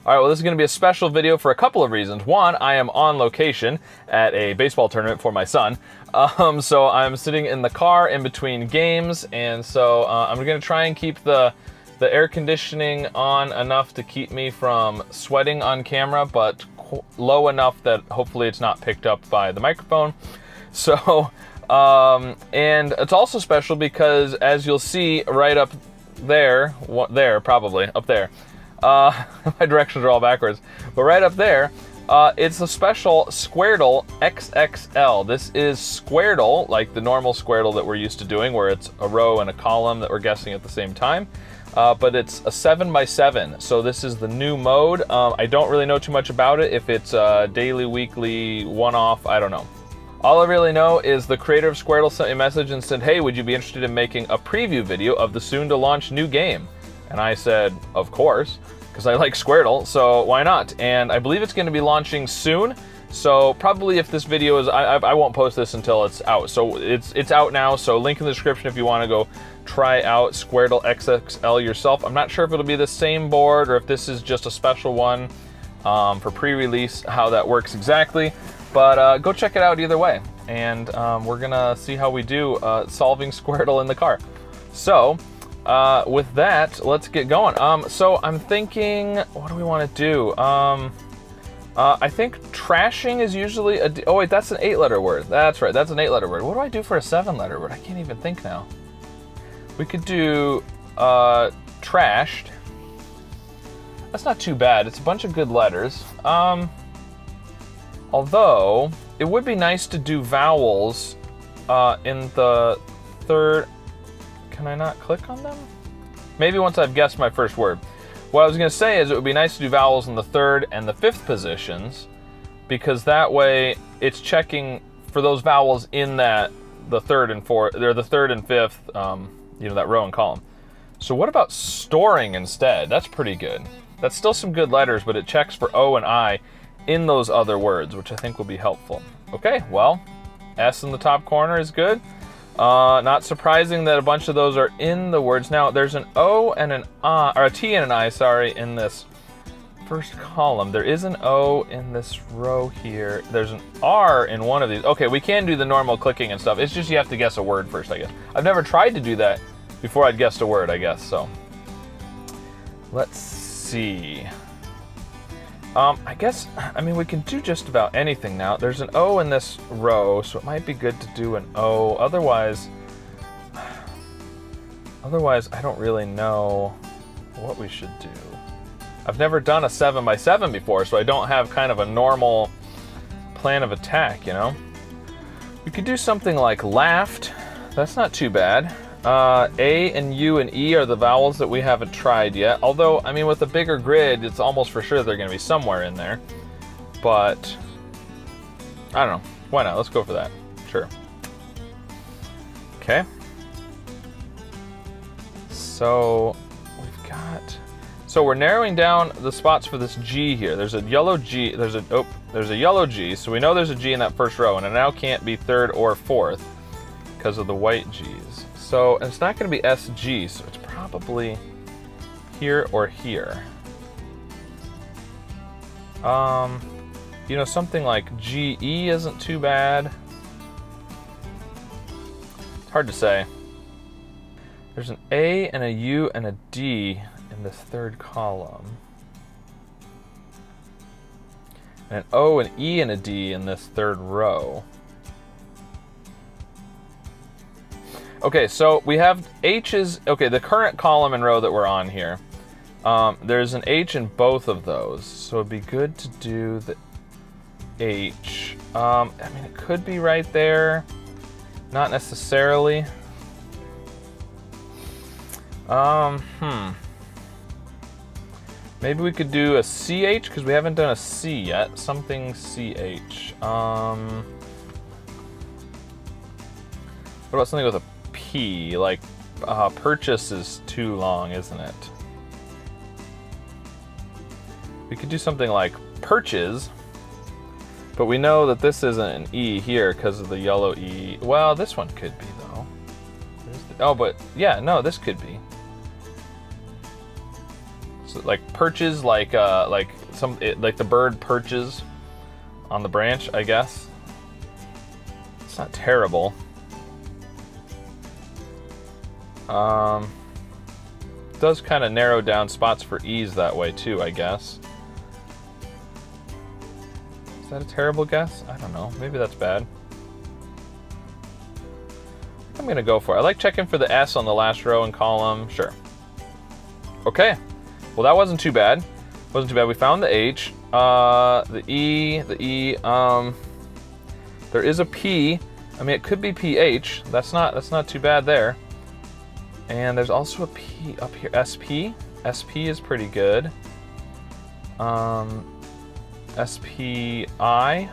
All right, well, this is going to be a special video for a couple of reasons. One, I am on location at a baseball tournament for my son. So I'm sitting in the car in between games, and so I'm going to try and keep the air conditioning on enough to keep me from sweating on camera, but low enough that hopefully it's not picked up by the microphone. So, and it's also special because, as you'll see right up there, probably up there, my directions are all backwards, but right up there, it's a special Squardle XXL. This is Squirtle, like the normal Squirtle that we're used to doing, where it's a row and a column that we're guessing at the same time. But it's a 7x7, so this is the new mode. I don't really know too much about it. If it's daily, weekly, one-off, I don't know. All I really know is the creator of Squirtle sent me a message and said, hey, would you be interested in making a preview video of the soon-to-launch new game? And I said, of course, because I like Squirtle, so why not? And I believe it's going to be launching soon, so probably if this video is, I won't post this until it's out. So it's out now, so link in the description if you want to go try out Squardle XXL yourself. I'm not sure if it'll be the same board or if this is just a special one for pre-release, how that works exactly. But go check it out either way. And we're gonna see how we do solving Squirtle in the car. So with that, let's get going. So I'm thinking, what do we want to do? I think trashing is usually oh wait, that's an 8-letter word. That's right, that's an 8-letter word. What do I do for a 7-letter word? I can't even think now. We could do trashed. That's not too bad. It's a bunch of good letters. Although, it would be nice to do vowels in the third. Can I not click on them? Maybe once I've guessed my first word. What I was going to say is it would be nice to do vowels in the 3rd and the 5th positions, because that way it's checking for those vowels in the 3rd and 4th, or the 3rd and 5th, you know, that row and column. So what about storing instead? That's pretty good. That's still some good letters, but it checks for O and I in those other words, which I think will be helpful. Okay, well, S in the top corner is good. Not surprising that a bunch of those are in the words. Now, there's an O and an I, or a T and an I, sorry, in this first column. There is an O in this row here. There's an R in one of these. Okay, we can do the normal clicking and stuff. It's just you have to guess a word first, I guess. I've never tried to do that before I'd guessed a word, I guess, so. Let's see. I guess, I mean, we can do just about anything now. There's an O in this row, so it might be good to do an O. Otherwise, I don't really know what we should do. I've never done a 7x7 before, so I don't have kind of a normal plan of attack, you know? We could do something like laughed. That's not too bad. A and U and E are the vowels that we haven't tried yet. Although, I mean, with a bigger grid, it's almost for sure they're going to be somewhere in there. But, I don't know. Why not? Let's go for that. Sure. Okay. So, we've got... So we're narrowing down the spots for this G here. There's a yellow G. There's a yellow G. So we know there's a G in that first row, and it now can't be 3rd or 4th because of the white G's. So it's not going to be SG, so it's probably here or here. You know, something like GE isn't too bad. It's hard to say. There's an A and a U and a D in this 3rd column. And an O, an E, and a D in this 3rd row. Okay, so we have H's, okay, the current column and row that we're on here, there's an H in both of those, so it'd be good to do the H. I mean, it could be right there, not necessarily. Maybe we could do a CH, because we haven't done a C yet, something CH. What about something with a P, like purchase is too long, isn't it? We could do something like purchase, but we know that this isn't an E here because of the yellow E. Well, this one could be though. Oh, but yeah, no, this could be. So like perches, like the bird perches on the branch, I guess. It's not terrible. Does kind of narrow down spots for ease that way too, I guess. Is that a terrible guess? I don't know. Maybe that's bad. I'm gonna go for it. I like checking for the S on the last row and column. Sure. Okay. Well, that wasn't too bad. Wasn't too bad. We found the H, the E. There is a P. I mean, it could be PH. That's not too bad there. And there's also a P up here. SP. SP is pretty good. SPI. I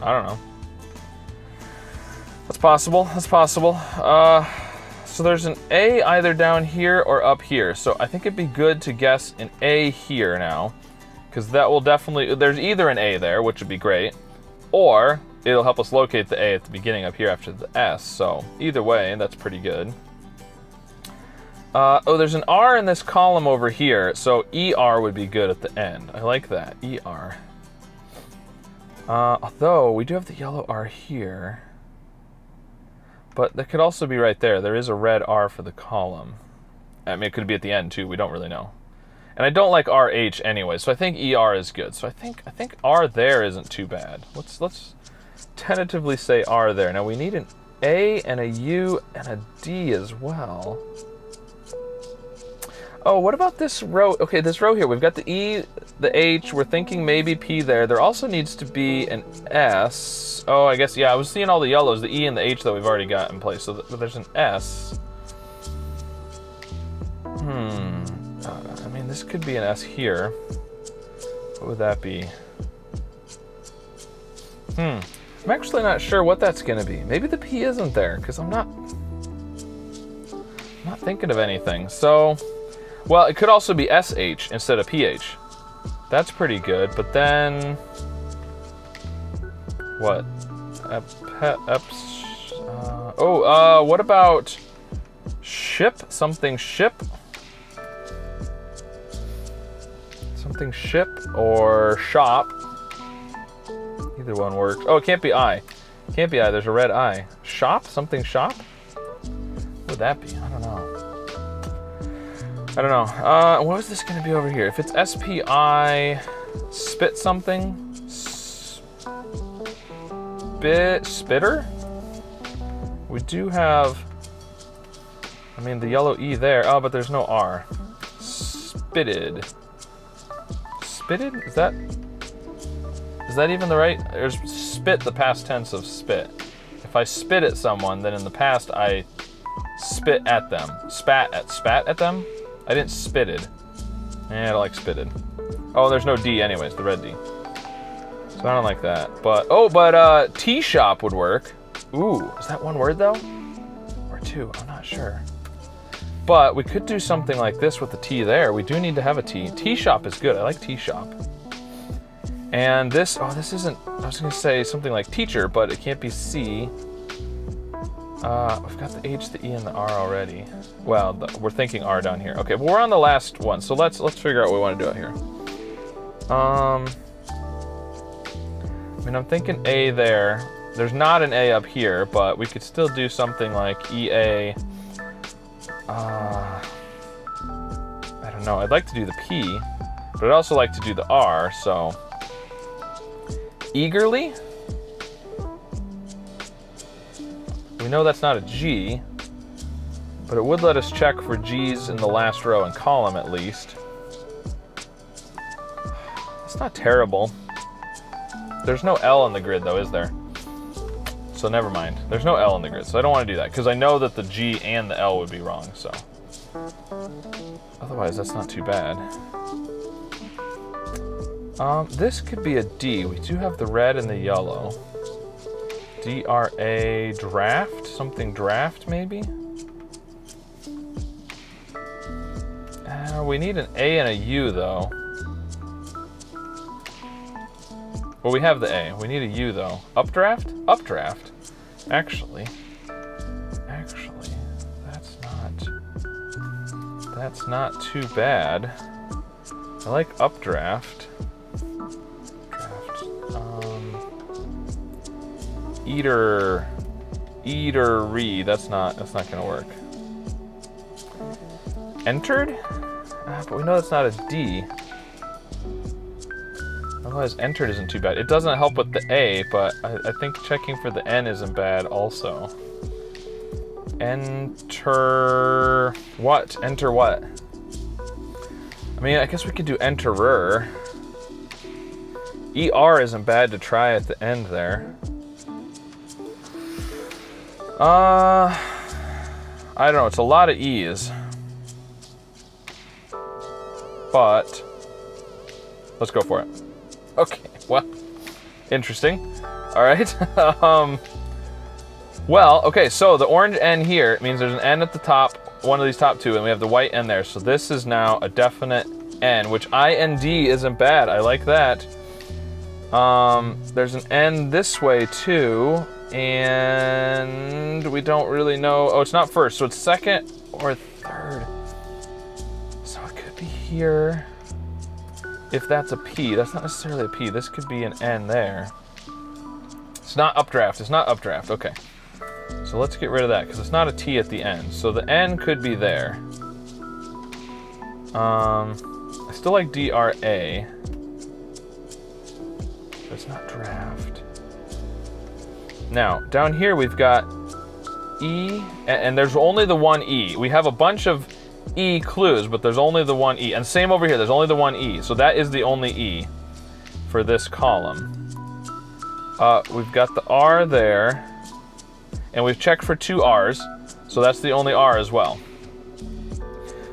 don't know. That's possible. That's possible. So there's an A either down here or up here. So I think it'd be good to guess an A here now, because that will definitely, there's either an A there, which would be great, or it'll help us locate the A at the beginning up here after the S. So either way, that's pretty good. Oh, there's an R in this column over here, so ER would be good at the end. I like that, ER. Although we do have the yellow R here, but that could also be right there. There is a red R for the column. I mean, it could be at the end too. We don't really know. And I don't like RH anyway, so I think ER is good. So I think R there isn't too bad. Let's tentatively say R there. Now we need an A and a U and a D as well. Oh, what about this row? Okay, this row here. We've got the E, the H. We're thinking maybe P there. There also needs to be an S. Oh, I guess, yeah, I was seeing all the yellows. The E and the H that we've already got in place. So there's an S. I mean, this could be an S here. What would that be? I'm actually not sure what that's going to be. Maybe the P isn't there, because I'm not thinking of anything. So... well, it could also be SH instead of PH. That's pretty good, but then... what? What about ship? Something ship? Something ship or shop. Either one works. Oh, it can't be I. Can't be I, there's a red I. Shop? Something shop? What would that be? I don't know. What is this going to be over here? If it's SPI, spit something? Spitter? We do have, I mean, the yellow E there. Oh, but there's no R. Spitted? Is that even the right? There's spit, the past tense of spit. If I spit at someone, then in the past I spit at them. Spat at them? I didn't spitted. I don't like spitted. Oh, there's no D anyways, the red D. So I don't like that. But, tea shop would work. Ooh, is that one word though? Or two, I'm not sure. But we could do something like this with the T there. We do need to have a T. Tea shop is good, I like tea shop. And this, this isn't, I was gonna say something like teacher, but it can't be C. We've got the H, the E, and the R already. Well, we're thinking R down here. Okay, well, we're on the last one, so let's figure out what we want to do out here. I mean, I'm thinking A there. There's not an A up here, but we could still do something like EA. I don't know. I'd like to do the P, but I'd also like to do the R, so... eagerly? We know that's not a G, but it would let us check for G's in the last row and column at least. It's not terrible. There's no L in the grid though, is there? So never mind. There's no L in the grid, so I don't want to do that, because I know that the G and the L would be wrong, so. Otherwise, that's not too bad. This could be a D. We do have the red and the yellow. DRA draft? Something draft, maybe? We need an A and a U, though. Well, we have the A. We need a U, though. Updraft? Updraft. Actually, that's not too bad. I like updraft. Eatery. That's not gonna work. Entered? But we know that's not a D. Otherwise, entered isn't too bad. It doesn't help with the A, but I think checking for the N isn't bad also. Enter what? Enter what? I mean, I guess we could do enterer. ER isn't bad to try at the end there. I don't know, it's a lot of E's. But let's go for it. Okay, well, interesting. All right. Well, okay, so the orange N here means there's an N at the top, one of these top two, and we have the white N there. So this is now a definite N, which IND isn't bad. I like that. There's an N this way too, and we don't really know. Oh, it's not first, so it's second or third. So it could be here. If that's a P, that's not necessarily a P. This could be an N there. It's not updraft. It's not updraft. Okay. So let's get rid of that because it's not a T at the end. So the N could be there. I still like DRA. But it's not draft. Now, down here we've got E, and there's only the one E. We have a bunch of E clues, but there's only the one E. And same over here, there's only the one E. So that is the only E for this column. We've got the R there, and we've checked for two R's, so that's the only R as well.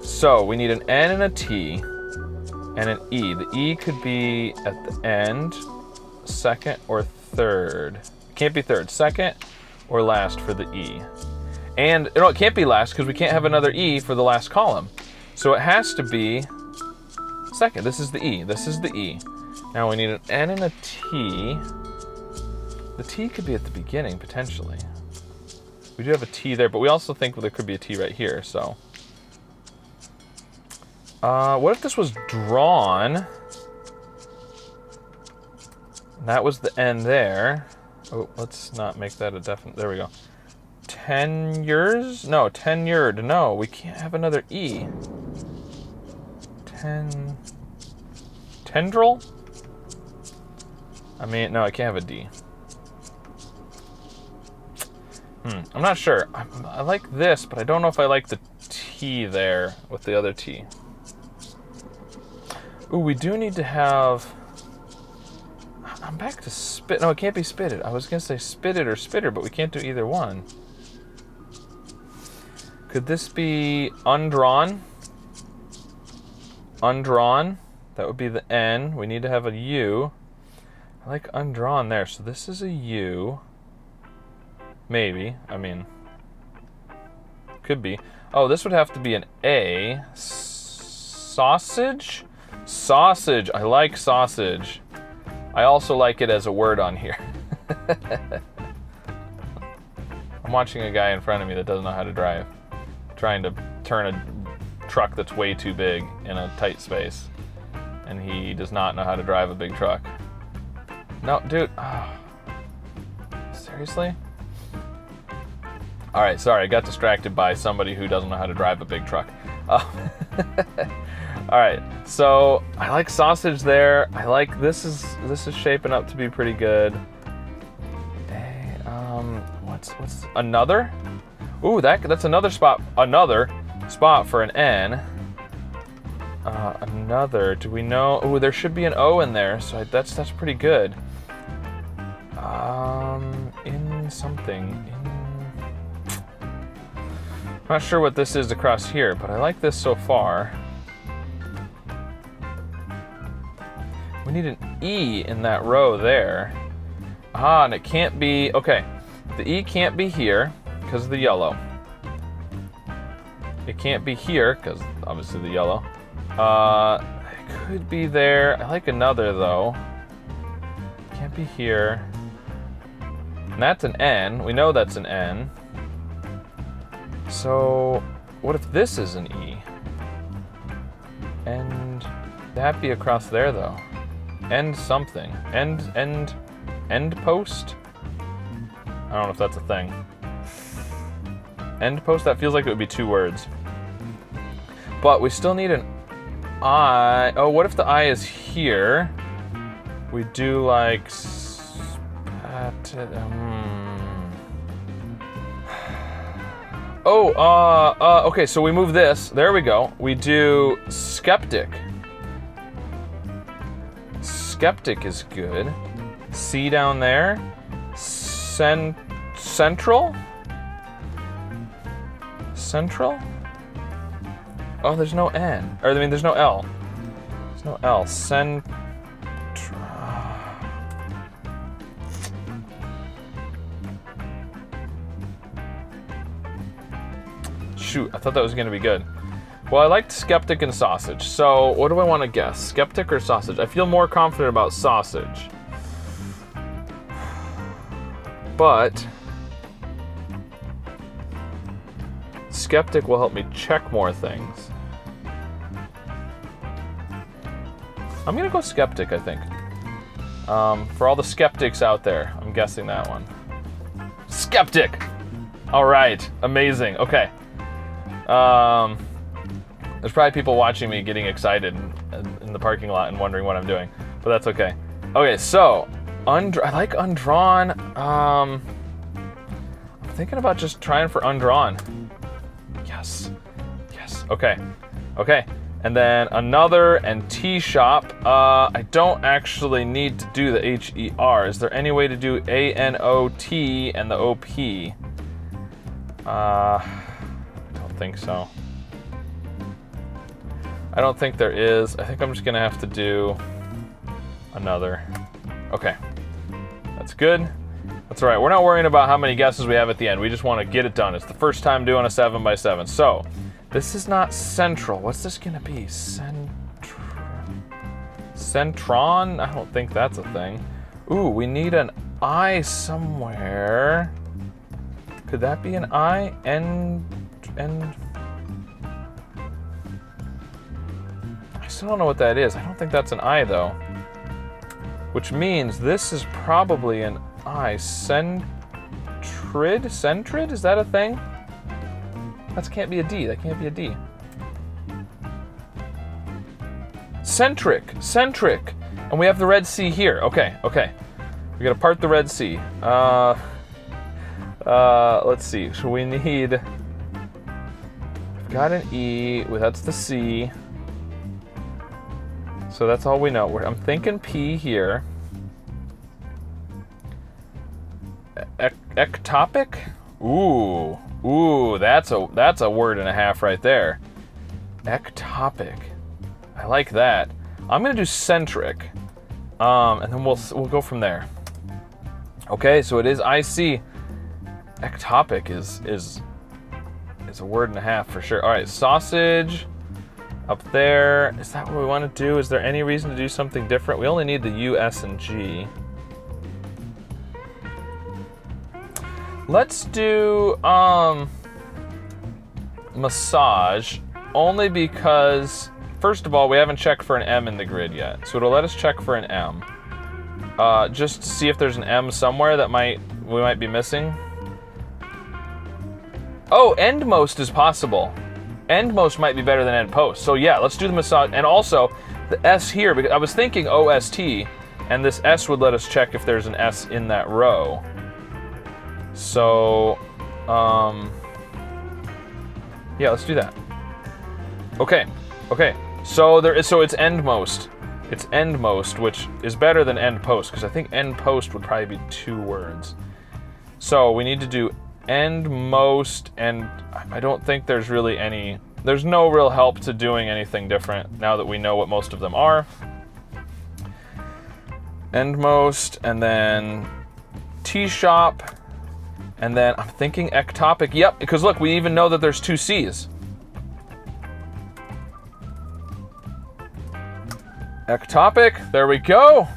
So we need an N and a T and an E. The E could be at the end, second or third. It can't be third, second or last for the E. And no, it can't be last because we can't have another E for the last column. So it has to be second. This is the E. This is the E. Now we need an N and a T. The T could be at the beginning, potentially. We do have a T there, but we also think there could be a T right here, so. What if this was drawn? That was the N there. Oh, let's not make that a definite. There we go. Tenures? No, tenured. No, we can't have another E. Tendril? I mean, no, I can't have a D. I'm not sure. I like this, but I don't know if I like the T there with the other T. Ooh, we do need to have... I'm back to spit. No, it can't be spitted. I was going to say spitted or spitter, but we can't do either one. Could this be undrawn? Undrawn. That would be the N. We need to have a U. I like undrawn there. So this is a U. Maybe. I mean, could be. Oh, this would have to be an A. Sausage? Sausage. I like sausage. I also like it as a word on here. I'm watching a guy in front of me that doesn't know how to drive. Trying to turn a truck that's way too big in a tight space. And he does not know how to drive a big truck. No, dude. Oh. Seriously? All right, sorry, I got distracted by somebody who doesn't know how to drive a big truck. All right, so I like sausage there. I like this is shaping up to be pretty good. Hey, what's another? Ooh, that's another spot. Another spot for an N. Another. Do we know? Ooh, there should be an O in there, so that's pretty good. In something. I'm not sure what this is across here, but I like this so far. We need an E in that row there. Ah, and it can't be, okay. The E can't be here because of the yellow. It can't be here because obviously the yellow. It could be there. I like another though. Can't be here. And that's an N. We know that's an N. So, what if this is an E? that be across there though? End something. End post? I don't know if that's a thing. End post? That feels like it would be 2 words. But we still need an I. Oh, what if the I is here? We do like okay, so we move this. There we go. We do skeptic. Skeptic is good. C down there. Central? Central? Oh, there's no N. Or, I mean, there's no L. There's no L. Shoot, I thought that was going to be good. Well, I liked skeptic and sausage. So, what do I want to guess? Skeptic or sausage? I feel more confident about sausage. But skeptic will help me check more things. I'm going to go skeptic, I think. For all the skeptics out there, I'm guessing that one. Skeptic! All right, amazing. Okay. There's probably people watching me getting excited in the parking lot and wondering what I'm doing, but that's okay. Okay, so I like undrawn. I'm thinking about just trying for undrawn. Yes. Okay. And then another and T shop. I don't actually need to do the HER. Is there any way to do ANOT and the OP? I don't think so. I don't think there is. I think I'm just gonna have to do another. Okay, that's good. That's all right. We're not worrying about how many guesses we have at the end. We just want to get it done. It's the first time doing a 7x7. So this is not central. What's this gonna be? Centron? I don't think that's a thing. Ooh, we need an I somewhere. Could that be an I? And I still don't know what that is. I don't think that's an I though. Which means this is probably an I. Centrid? Centrid? Is that a thing? That can't be a D. That can't be a D. Centric. And we have the red C here. Okay. We gotta part the red C. Let's see. So we need... I've got an E. Well, that's the C. So that's all we know. I'm thinking P here. Ectopic? Ooh, that's a word and a half right there. Ectopic. I like that. I'm gonna do centric, and then we'll go from there. Okay, so it is IC. Ectopic is a word and a half for sure. All right, sausage up there. Is that what we want to do? Is there any reason to do something different? We only need the U, S, and G. Let's do massage, only because, first of all, we haven't checked for an M in the grid yet. So it'll let us check for an M. Just to see if there's an M somewhere that we might be missing. Oh, endmost is possible. Endmost might be better than endpost. So yeah, let's do the massage. And also, the S here, because I was thinking OST, and this S would let us check if there's an S in that row. So, yeah, let's do that. Okay. So it's endmost. It's endmost, which is better than endpost, because I think endpost would probably be 2 words. So we need to do endmost, and I don't think there's really there's no real help to doing anything different now that we know what most of them are. Endmost, and then T-shop, and then I'm thinking ectopic. Yep, because look, we even know that there's 2 C's. Ectopic, there we go.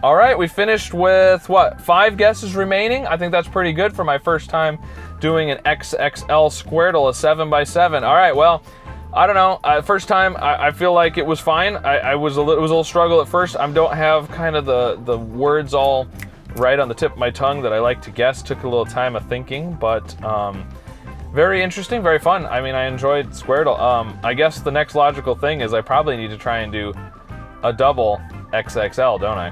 All right, we finished with, 5 guesses remaining? I think that's pretty good for my first time doing an XXL Squirtle, a 7x7. All right, well, I don't know. First time, I feel like it was fine. It was a little struggle at first. I don't have kind of the words all right on the tip of my tongue that I like to guess. Took a little time of thinking, but very interesting, very fun. I mean, I enjoyed Squirtle. I guess the next logical thing is I probably need to try and do a double XXL, don't I?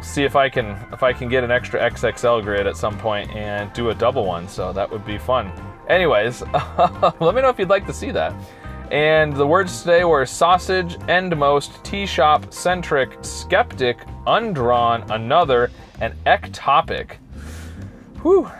See if I can get an extra XXL grid at some point and do a double one. So that would be fun. Anyways, let me know if you'd like to see that. And the words today were sausage, endmost, tea-shop, centric, skeptic, undrawn, another, and ectopic. Whew.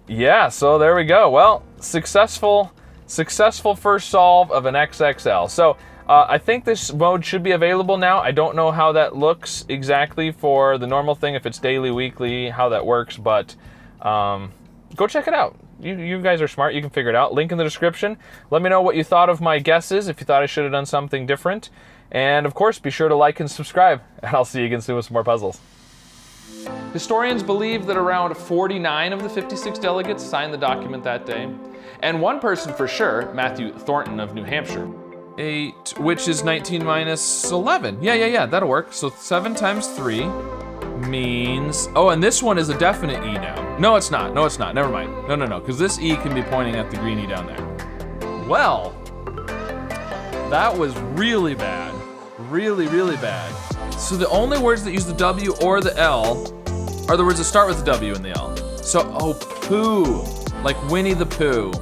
Yeah, so there we go. Well, successful first solve of an XXL. So I think this mode should be available now. I don't know how that looks exactly for the normal thing, if it's daily, weekly, how that works, but go check it out. You guys are smart. You can figure it out. Link in the description. Let me know what you thought of my guesses, if you thought I should have done something different. And of course, be sure to like and subscribe. And I'll see you again soon with some more puzzles. Historians believe that around 49 of the 56 delegates signed the document that day. And one person for sure, Matthew Thornton of New Hampshire. 8, which is 19 minus 11. Yeah, that'll work. So 7 times 3 means... Oh, and this one is a definite E now. No, it's not. Never mind. No, because this E can be pointing at the green E down there. Well, that was really bad. Really bad. So the only words that use the W or the L are the words that start with the W and the L. So, oh, poo. Like Winnie the Pooh.